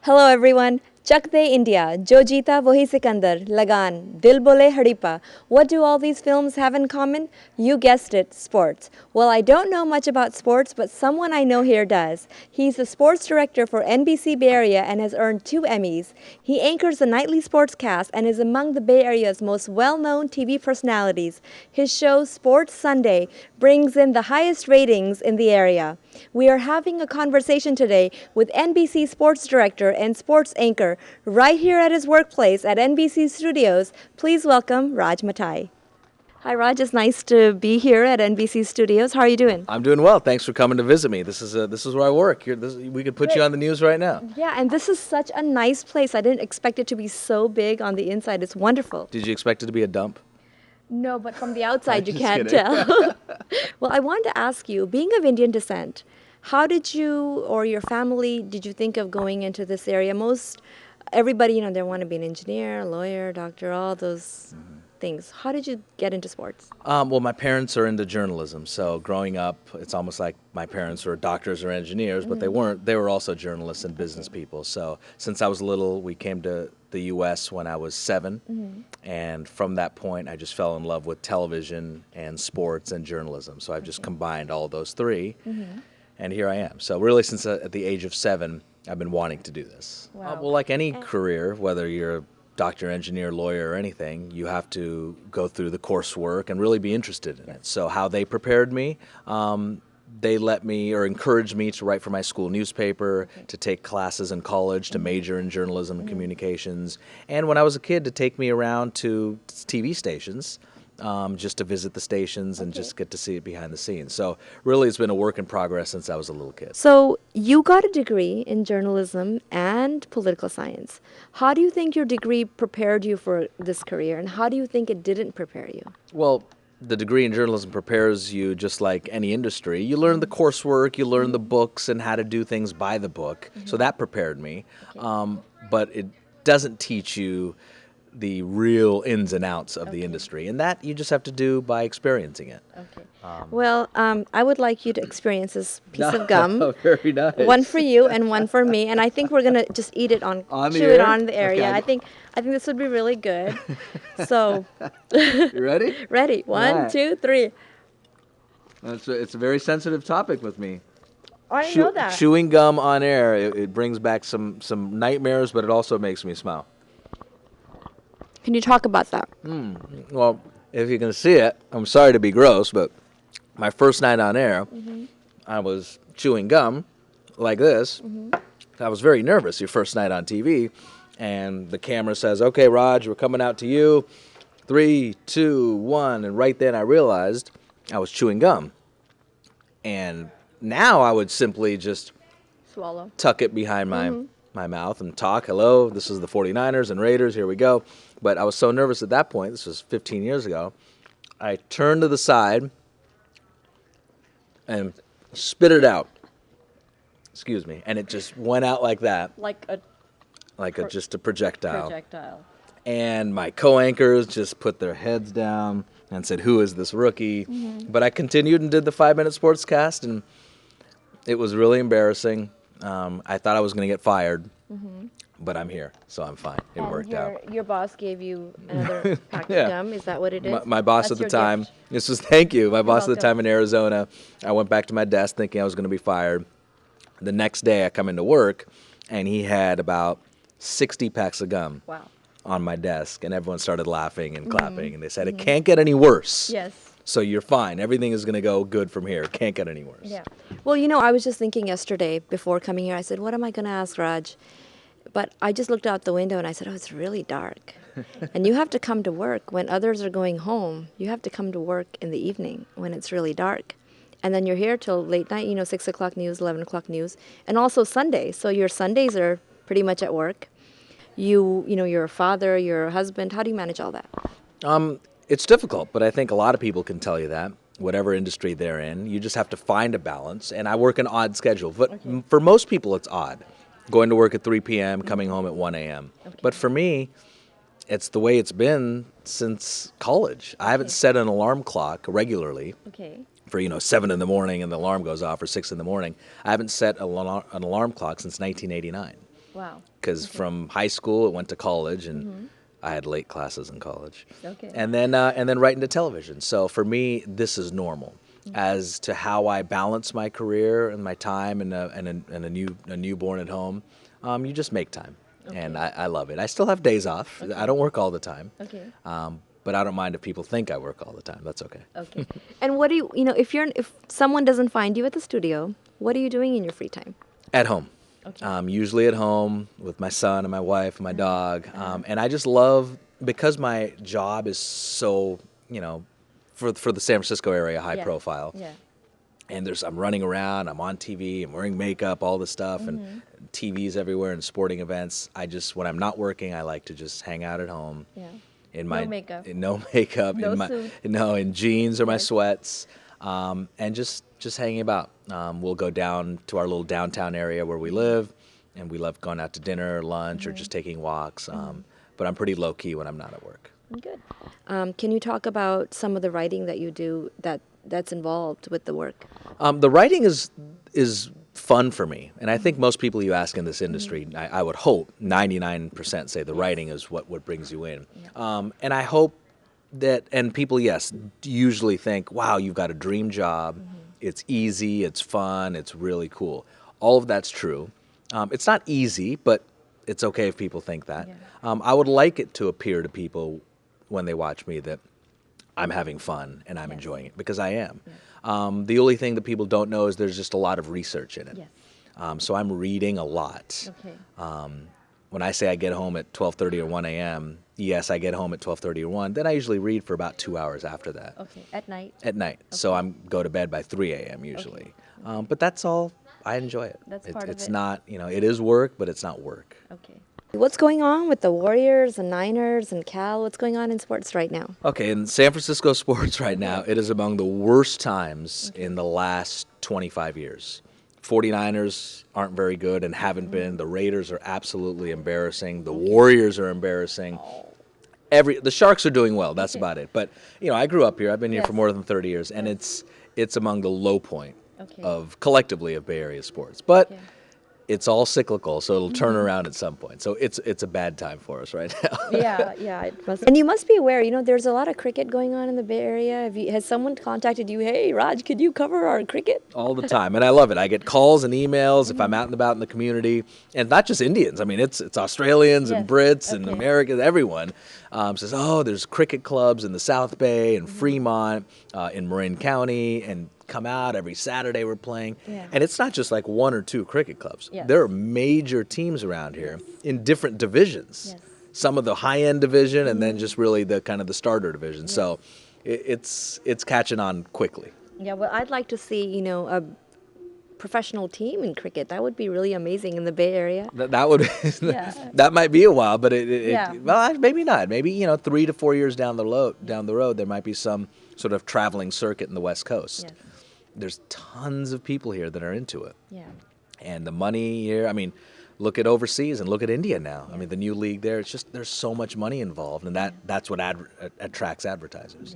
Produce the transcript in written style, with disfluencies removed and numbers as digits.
Hello everyone. Chak De India, Jo Jeeta Wohi Sikandar, Lagan, Dil Bole Hadipa. What do all these films have in common? You guessed it, sports. Well, I don't know much about sports, but someone I know here does. He's the sports director for NBC Bay Area and has earned 2 Emmys. He anchors the nightly sportscast and is among the Bay Area's most well-known TV personalities. His show, Sports Sunday, brings in the highest ratings in the area. We are having a conversation today with NBC sports director and sports anchor right here at his workplace at NBC Studios. Please welcome Raj Mathai. Hi Raj, it's nice to be here at NBC Studios. How are you doing? I'm doing well. Thanks for coming to visit me. This is where I work. We could put you on the news right now. Yeah, and this is such a nice place. I didn't expect it to be so big on the inside. It's wonderful. Did you expect it to be a dump? No, but from the outside you Just can't kidding. tell. Well, I wanted to ask you, being of Indian descent, how did you or your family, did you think of going into this area? Everybody, they want to be an engineer, lawyer, doctor, all those things. How did you get into sports? Well, my parents are into journalism, so growing up, it's almost like my parents were doctors or engineers, but they weren't. They were also journalists and business people. So since I was little, we came to the U.S. when I was 7, and from that point, I just fell in love with television and sports and journalism. So I've just combined all those three, and here I am. So really, since at the age of 7, I've been wanting to do this. Wow. Well, like any career, whether you're a doctor, engineer, lawyer, or anything, you have to go through the coursework and really be interested in it. So how they prepared me, they let me or encouraged me to write for my school newspaper, to take classes in college, to major in journalism and communications, and when I was a kid, to take me around to TV stations, just to visit the stations and just get to see it behind the scenes. So really, it's been a work in progress since I was a little kid. So you got a degree in journalism and political science. How do you think your degree prepared you for this career, and how do you think it didn't prepare you? Well, the degree in journalism prepares you just like any industry. You learn the coursework, you learn the books and how to do things by the book. So that prepared me. But it doesn't teach you the real ins and outs of the industry. And that you just have to do by experiencing it. Okay. Well, I would like you to experience this piece of gum. Very nice. One for you and one for me, and I think we're gonna just eat it On the chew it air? on the air. Okay. Yeah, I think this would be really good. So, You ready? ready? One, Right. 2, 3. It's a very sensitive topic with me. I didn't know that. Chewing gum on air, it brings back some nightmares, but it also makes me smile. Can you talk about that? Well, if you can see it, I'm sorry to be gross, but my first night on air, I was chewing gum like this. I was very nervous, your first night on TV, and the camera says, "Okay, Raj, we're coming out to you. 3, 2, 1," and right then I realized I was chewing gum. And now I would simply just Swallow. tuck it behind my mouth and talk. Hello, this is the 49ers and Raiders, here we go. But I was so nervous at that point, this was 15 years ago, I turned to the side and spit it out. Excuse me. And it just went out like that, Like a just a projectile. projectile. And my co-anchors just put their heads down and said, "Who is this rookie?" But I continued and did the 5-minute sportscast, and it was really embarrassing. I thought I was going to get fired, but I'm here, so I'm fine. It worked out. Your boss gave you another pack Yeah. of gum. Is that what it is? My boss That's at the your time, gift. this was, thank you, my boss at the welcome. time in Arizona, I went back to my desk thinking I was going to be fired. The next day I come into work, and he had about 60 packs of gum Wow. on my desk, and everyone started laughing and clapping, and they said, "It can't get any worse. Yes. So you're fine. Everything is going to go good from here. It can't get any worse." Yeah. Well, I was just thinking yesterday before coming here, I said, what am I going to ask Raj? But I just looked out the window and I said, oh, it's really dark. And you have to come to work when others are going home. You have to come to work in the evening when it's really dark. And then you're here till late night, 6 o'clock news, 11 o'clock news, and also Sunday. So your Sundays are pretty much at work. You're a father, you're a husband. How do you manage all that? It's difficult, but I think a lot of people can tell you that, whatever industry they're in. You just have to find a balance, and I work an odd schedule. But for most people, it's odd, going to work at 3 p.m., coming home at 1 a.m. But for me, it's the way it's been since college. I haven't set an alarm clock regularly Okay. for 7 in the morning and the alarm goes off, or 6 in the morning. I haven't set an alarm clock since 1989. Wow. Because from high school, it went to college, and I had late classes in college. Okay. And then right into television. So for me, this is normal. As to how I balance my career and my time and a newborn at home, you just make time, and I love it. I still have days off. I don't work all the time. Okay. But I don't mind if people think I work all the time. That's okay. Okay. And what do you know, if someone doesn't find you at the studio, what are you doing in your free time? At home. Okay. Usually at home with my son and my wife and my dog. And I just love, because my job is so, for the San Francisco area, high profile. Yeah. And I'm running around, I'm on TV, I'm wearing makeup, all this stuff, and TVs everywhere and sporting events. When I'm not working, I like to just hang out at home. Yeah. In No makeup. No makeup. No in my, suit. No, in jeans or my sweats, and just hanging about. We'll go down to our little downtown area where we live, and we love going out to dinner, lunch, or just taking walks. But I'm pretty low key when I'm not at work. Good. Can you talk about some of the writing that you do that's involved with the work? The writing is fun for me, and I think most people you ask in this industry, I would hope 99% say the writing is what brings you in. And I hope that, and people, yes, usually think, wow, you've got a dream job. It's easy, it's fun, it's really cool. All of that's true. It's not easy, but it's okay if people think that. I would like it to appear to people when they watch me that I'm having fun and I'm enjoying it, because I am. The only thing that people don't know is there's just a lot of research in it. So I'm reading a lot. Okay. When I say I get home at 12:30 or 1 a.m., yes, I get home at 12:30 or 1. Then I usually read for about 2 hours after that. Okay. At night? At night. So I go to bed by 3 a.m. usually. But that's all. I enjoy it. That's part of It's it. not, it is work, but it's not work. Okay. What's going on with the Warriors and Niners and Cal? What's going on in sports right now? Okay, in San Francisco sports right now, it is among the worst times in the last 25 years. 49ers aren't very good and haven't been. The Raiders are absolutely embarrassing. The Warriors are embarrassing. The Sharks are doing well. That's about it. But, I grew up here. I've been here for more than 30 years, and it's among the low point collectively of Bay Area sports. But it's all cyclical, so it'll turn around at some point. So it's a bad time for us right now. Yeah, it must. And you must be aware, there's a lot of cricket going on in the Bay Area. Has someone contacted you? Hey, Raj, could you cover our cricket? All the time, and I love it. I get calls and emails if I'm out and about in the community, and not just Indians. I mean, it's Australians and Brits and Americans. Everyone says, "Oh, there's cricket clubs in the South Bay and Fremont, in Marin County, and come out every Saturday we're playing." And it's not just like one or two cricket clubs. There are major teams around here in different divisions. Some of the high-end division, and then just really the kind of the starter division. So it's catching on quickly. Yeah, well, I'd like to see, a professional team in cricket. That would be really amazing in the Bay Area. That would that might be a while, but well, maybe not. Maybe 3 to 4 years down the road, there might be some sort of traveling circuit in the West Coast. There's tons of people here that are into it. And the money here, I mean, look at overseas and look at India now. I mean, the new league there, it's just there's so much money involved, and that's what attracts advertisers.